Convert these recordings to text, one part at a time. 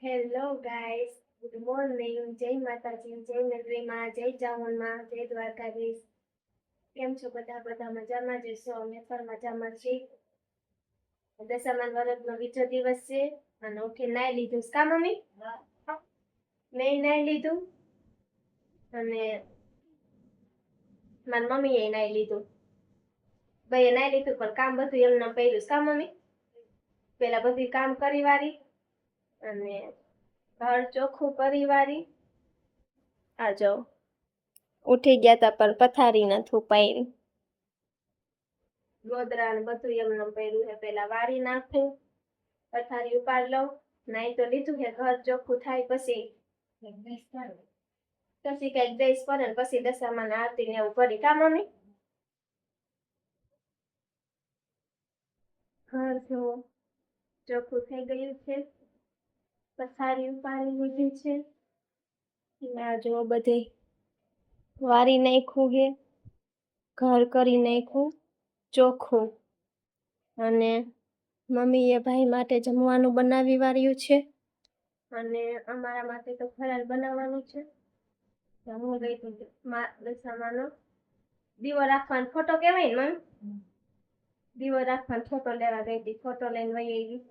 Hello guys, good morning. જય માતાજી, જય નગરીમાં, જય ચામુંડમાં, જય દ્વારકાધીશ. કેમ છો બધા મજામાં જ છો? અમે પણ મજામાં છીએ. દશામાન વ્રતનો બીજો દિવસ છે અને ઉઠી નાઈ લીધું કા મમ્મી? મેં નાઈ લીધું અને મારી મમ્મીએ નાઈ લીધું. ભાઈએ નાઈ લીધું પણ કામ બધું એમને પડ્યું કા મમ્મી? પેલા બધું કામ કરી વારી અને ઘર ચોખ્ખું કરી વારી. આ જો ઉઠી ગયા તા પણ પથારી નથી પાડી. ગોદરા ને બધું એમને પડ્યું છે. પેલા વારી નાખું, પથારી ઉપાડ લઉં. નાઈ તો લીધું છે, ઘર ચોખ્ખું થાય પછી કઈક દઈશ પડે ને પછી દશામાં આરતી ને એવું કરી કા મમ્મી? ઘર જો ચોખ્ખું થઈ ગયું છે, પથારી ઉપાડી લીધી છે. આ જો બધે વારી નાખ્યું છે, ઘર કરી નાખ્યું ચોખ્ખું. અને મમ્મીએ ભાઈ માટે જમવાનું બનાવી વાર્યું છે અને અમારા માટે તો ફરાળ બનાવવાનું છે. હું ગઈ હતી દશામાનો દીવો રાખવાનો ફોટો કહેવાય ને મમ્મી? દીવો રાખવાનો ફોટો લેવા ગઈ હતી. ફોટો લઈને વહી આવી.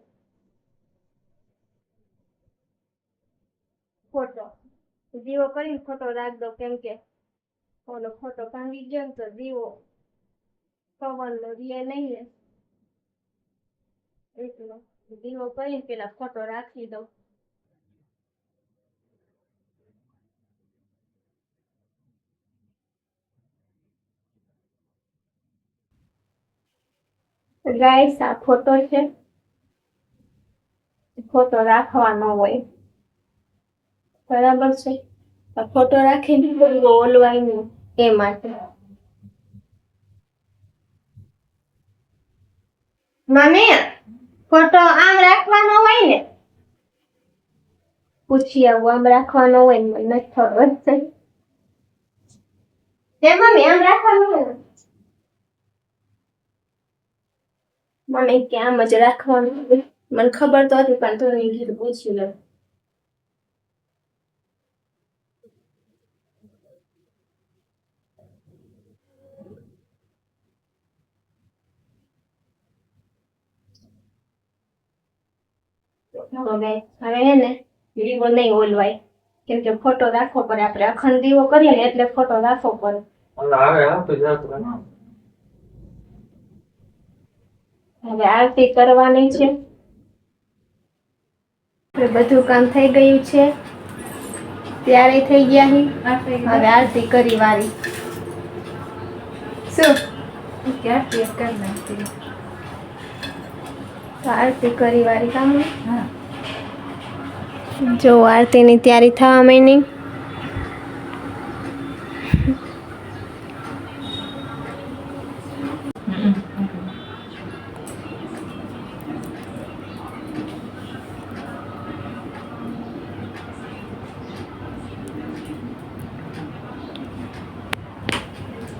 ફોટો દીવો કરીને ફોટો રાખ દો, કેમ કે ઓલો ફોટો ભાંગી ગયો તો દીવો પવન નો રે નહીં ને એટલો દીવો કરીને પેલા ફોટો રાખી દઉં. ગાઈસ, આ ફોટો છે, ફોટો રાખવાનો હોય બરાબર છે. આ ફોટો રાખીને ઓલવાય એ માટે. મમ્મી, ફોટો આમ રાખવાનો હોય ને? પૂછી આવું આમ રાખવાનો હોય ને? મને નથી ખબર. મમ્મી આમ રાખવાનું હોય ને? મને કે આમ જ રાખવાનું હોય. મને ખબર તો હતી પણ તો ઘેર પૂછી લો. હવે હે ને દીવો નહીં ઓલવાય, કેમ કે ફોટો રાખવો પડે. આપણે અખંડ દીવો કરીએ ને એટલે ફોટો રાખવો પડે. હવે આરતી કરવાની છે. બધું કામ થઈ ગયું છે, ત્યારે થઈ ગયા. હવે આરતી કરી વારી. શું આરતી કરી વારી કામ? જો આરતીની તૈયારી થવા માંડી.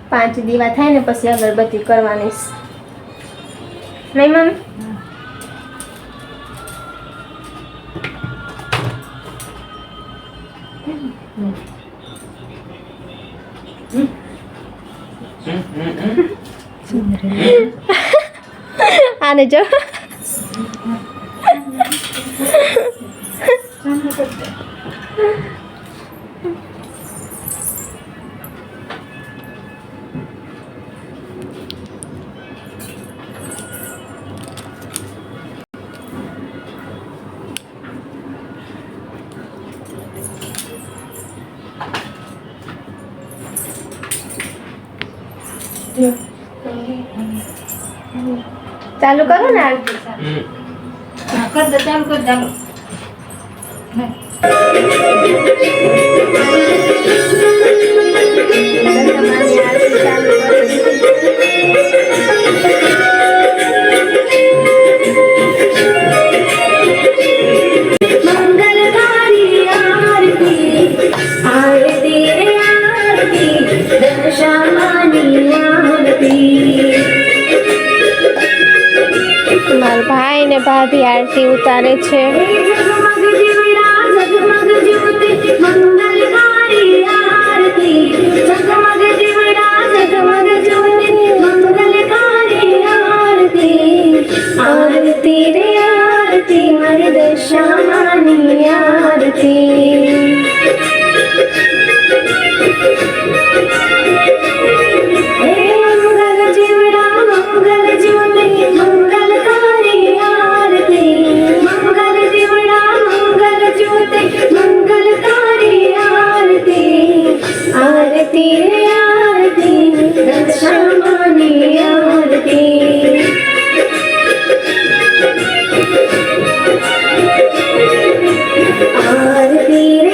પાંચ દીવા થાય ને પછી અગરબત્તી કરવાની નહીં મમ્મી? આને જો ચાલુ કરો ને આરતી. કર દો, ચાલુ કર દો. મારા ભાઈ ને ભાભી આરતી ઉતારે છે. દશામાની આરતી મંગલ જીવડા મંગલ જ્યોતિ મંગલકારી આરતી મંગલ જીવડા મંગલ જ્યોતિ મંગલકારી આરતી આરતી આરતી દશામાની આરતી આરતી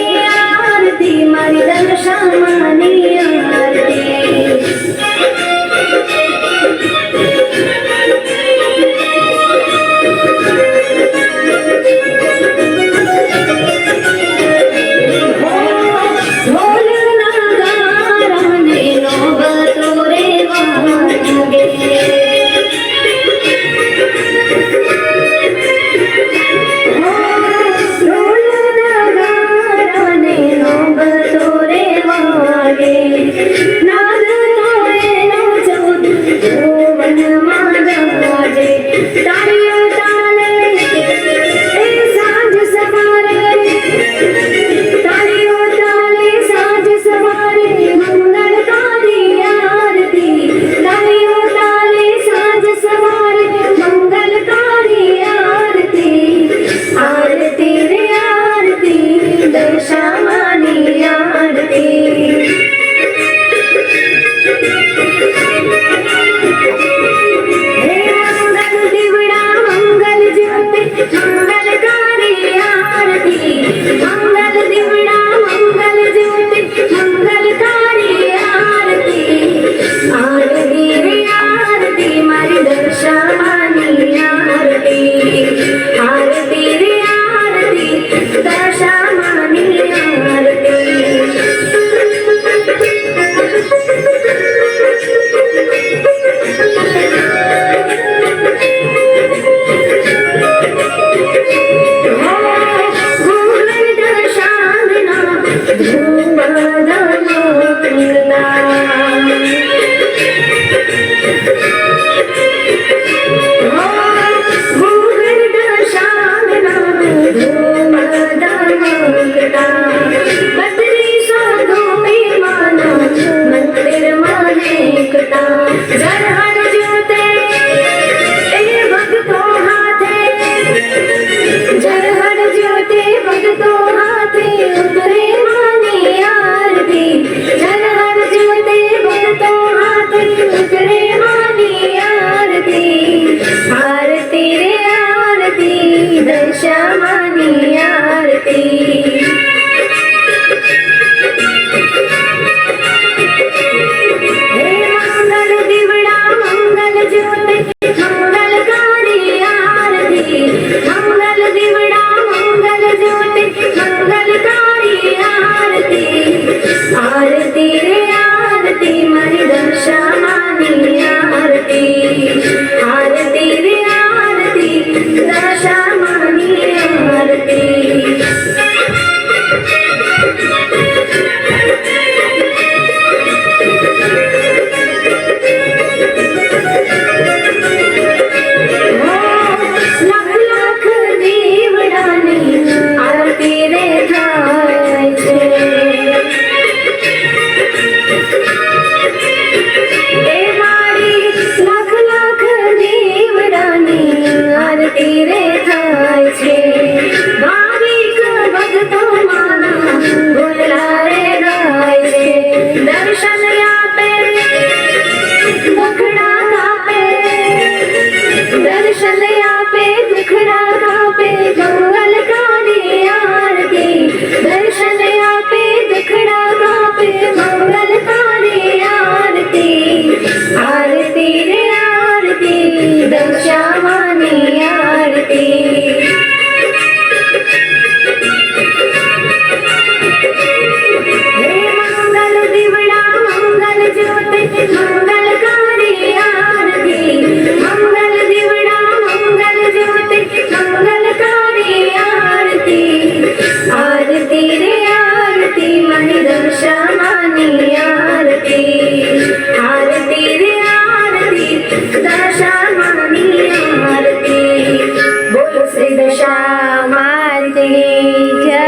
માતની જય.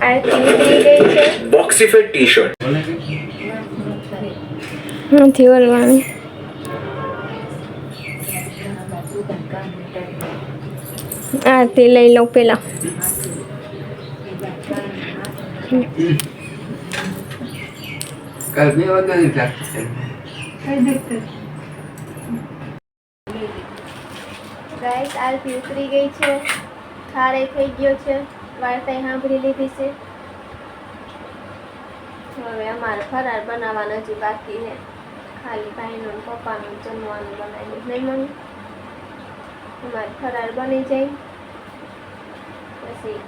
આરતી ઉતરી ગઈ છે. બોક્સીફિટ ટી-શર્ટ નથી ઓલવાનું. આરતી લઈ લો પેલા. કાલ બે વાગ્યાની ક્લાસ ગાઈસ આરતી ઉતરી ગઈ છે. થાળે થઈ ગયો છે. વાર્તા સાંભળી લીધી છે. હવે અમારે ફરાર બનાવવાનો હજી બાકી છે. ખાલી ભાઈનું ને પપ્પાનું જમવાનું બનાવ્યું નહીં મમ્મી. અમારે ફરાર બની જાય પછી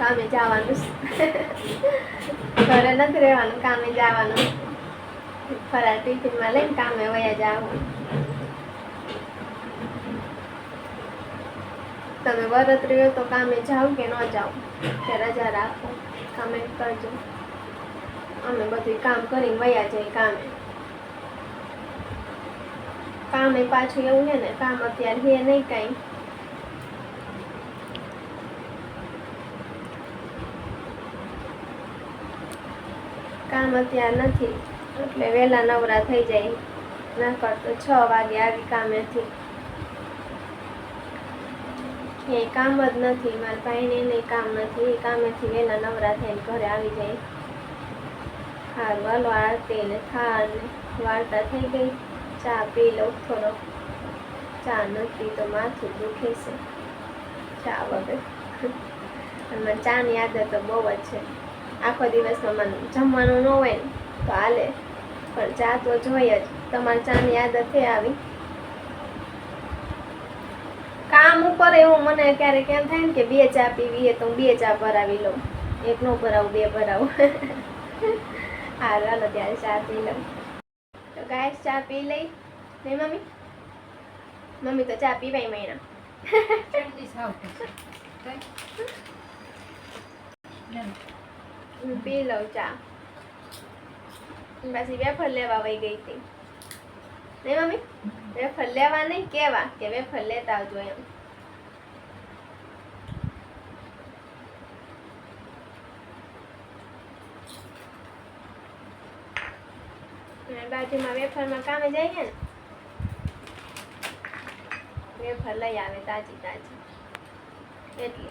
કામે જવાનું. ઘરે નથી રહેવાનું, કામે જવાનું. ફરાર ટિફિનમાં લઈને કામે વયા જવાનું. તમે વરત રહ્યો તો કામે જાઓ કે ન જાઓ, કે રજા રાખો, કમેન્ટ કરજો. અમે બધું કામ કરીને વયા જઈએ કામે. કામે પાછું એવું છે ને, કામ અત્યારે છે નહીં કાંઈ. કામ અત્યારે નથી એટલે વહેલા નવરા થઈ જાય. ના કરતો 6 વાગે આવી કામેથી. એ કામ જ નથી, મારા ભાઈને નહીં કામ નથી. એ કામેથી વહેલા નવરા થઈને ઘરે આવી જાય. સારું હાલો, આરતી ને થાળ ને વાર્તા થઈ ગઈ. ચા પી લો થોડો. ચા નથી તો માથું દુખે છે ચા વગર. અને ચાની આદત તો બહુ જ છે. આખો દિવસમાં મને જમવાનું ન હોય ને તો હાલે, પણ ચા તો જોઈએ જ. તમારે ચાની આદત છે આવી? કામ ઉપર એવું મને ક્યારેક એમ થાય ને કે 2 ચા પીવી તો હું 2 ચા ભરાવી લઉં. 1 ન ભરાવું, 2 ભરાવું. હાલો ત્યારે ચા પી લઉં. તો ગાઈસ ચા પી લઈ નહીં મમ્મી? મમ્મી તો ચા પીવાય મહિના. હું પી લઉં ચા. પછી વેફર લેવા વહી ગઈ હતી નહીં મમ્મી? વેફર લેવા નહીં, કેવા કે વેફર લેતા આવજો એમ. બાજુમાં વેફરમાં કામે જઈએ ને, વેફર લઈ આવે તાજી તાજી એટલે